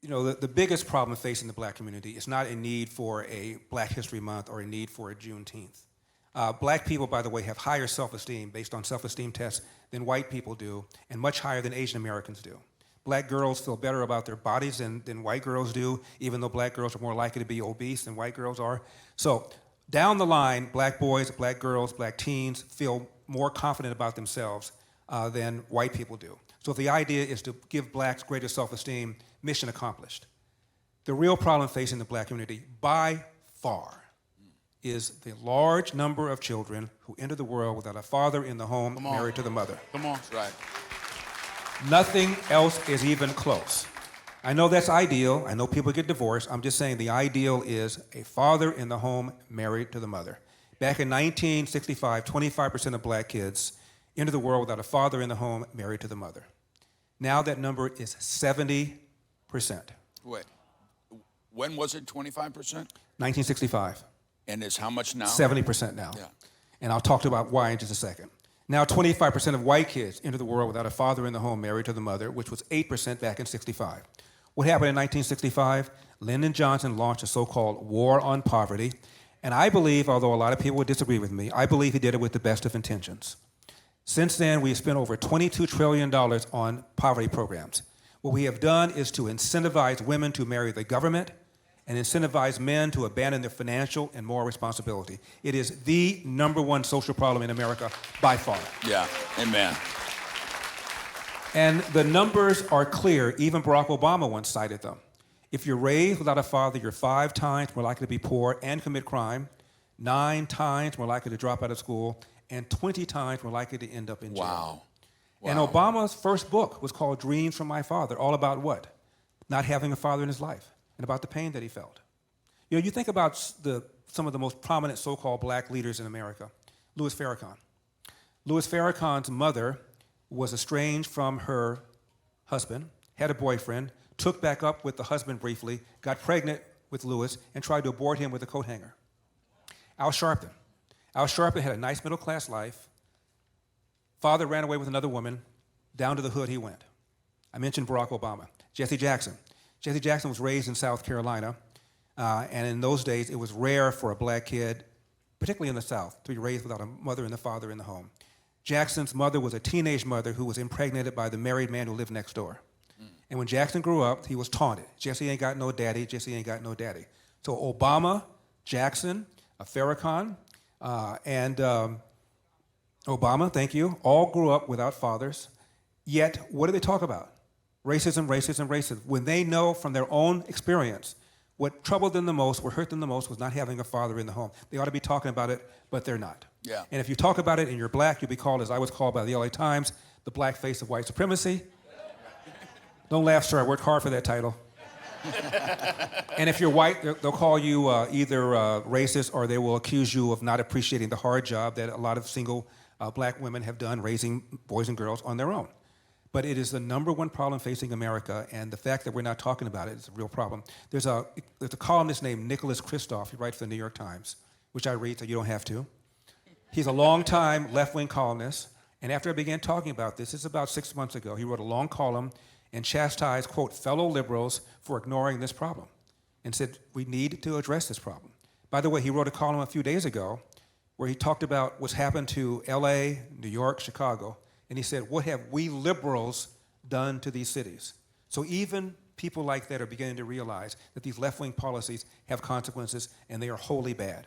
the biggest problem facing the black community is not a need for a Black History Month or a need for a Juneteenth. Black people, by the way, have higher self-esteem based on self-esteem tests than white people do, and much higher than Asian Americans do. Black girls feel better about their bodies than white girls do, even though black girls are more likely to be obese than white girls are. So down the line, black boys, black girls, black teens feel more confident about themselves than white people do. So if the idea is to give blacks greater self-esteem, mission accomplished. The real problem facing the black community, by far, is the large number of children who enter the world without a father in the home, married to the mother. Come on. That's right. Nothing else is even close. I know that's ideal. I know people get divorced. I'm just saying the ideal is a father in the home, married to the mother. Back in 1965, 25% of black kids entered the world without a father in the home, married to the mother. Now that number is 70%. Wait, when was it 25%? 1965. And it's how much now? 70% now. Yeah. And I'll talk about why in just a second. Now 25% of white kids enter the world without a father in the home, married to the mother, which was 8% back in 65. What happened in 1965? Lyndon Johnson launched a so-called war on poverty. And I believe, although a lot of people would disagree with me, I believe he did it with the best of intentions. Since then, we've spent over $22 trillion on poverty programs. What we have done is to incentivize women to marry the government and incentivize men to abandon their financial and moral responsibility. It is the #1 social problem in America by far. Yeah, amen. And the numbers are clear. Even Barack Obama once cited them. If you're raised without a father, you're 5 times more likely to be poor and commit crime, 9 times more likely to drop out of school, and 20 times more likely to end up in jail. Wow. And Obama's first book was called Dreams from My Father, all about what? Not having a father in his life, and about the pain that he felt. You think about some of the most prominent so-called black leaders in America. Louis Farrakhan. Louis Farrakhan's mother was estranged from her husband, had a boyfriend, took back up with the husband briefly, got pregnant with Louis, and tried to abort him with a coat hanger. Al Sharpton. Al Sharpton had a nice middle-class life. Father ran away with another woman. Down to the hood he went. I mentioned Barack Obama. Jesse Jackson. Jesse Jackson was raised in South Carolina, and in those days it was rare for a black kid, particularly in the South, to be raised without a mother and a father in the home. Jackson's mother was a teenage mother who was impregnated by the married man who lived next door. And when Jackson grew up, he was taunted. Jesse ain't got no daddy, Jesse ain't got no daddy. So Obama, Jackson, Farrakhan, and Obama, thank you, all grew up without fathers. Yet, what do they talk about? Racism, racism, racism. When they know from their own experience what troubled them the most, what hurt them the most was not having a father in the home. They ought to be talking about it, but they're not. Yeah. And if you talk about it and you're black, you'll be called, as I was called by the LA Times, the black face of white supremacy. Don't laugh, sir, I worked hard for that title. And if you're white, they'll call you either racist, or they will accuse you of not appreciating the hard job that a lot of single black women have done raising boys and girls on their own. But it is the #1 problem facing America, and the fact that we're not talking about it is a real problem. There's a columnist named Nicholas Kristof. He writes for the New York Times, which I read, so you don't have to. He's a long-time left-wing columnist, and after I began talking about this about 6 months ago, he wrote a long column and chastised, quote, fellow liberals for ignoring this problem, and said we need to address this problem. By the way, he wrote a column a few days ago where he talked about what's happened to LA, New York, Chicago, and he said, what have we liberals done to these cities? So even people like that are beginning to realize that these left-wing policies have consequences, and they are wholly bad.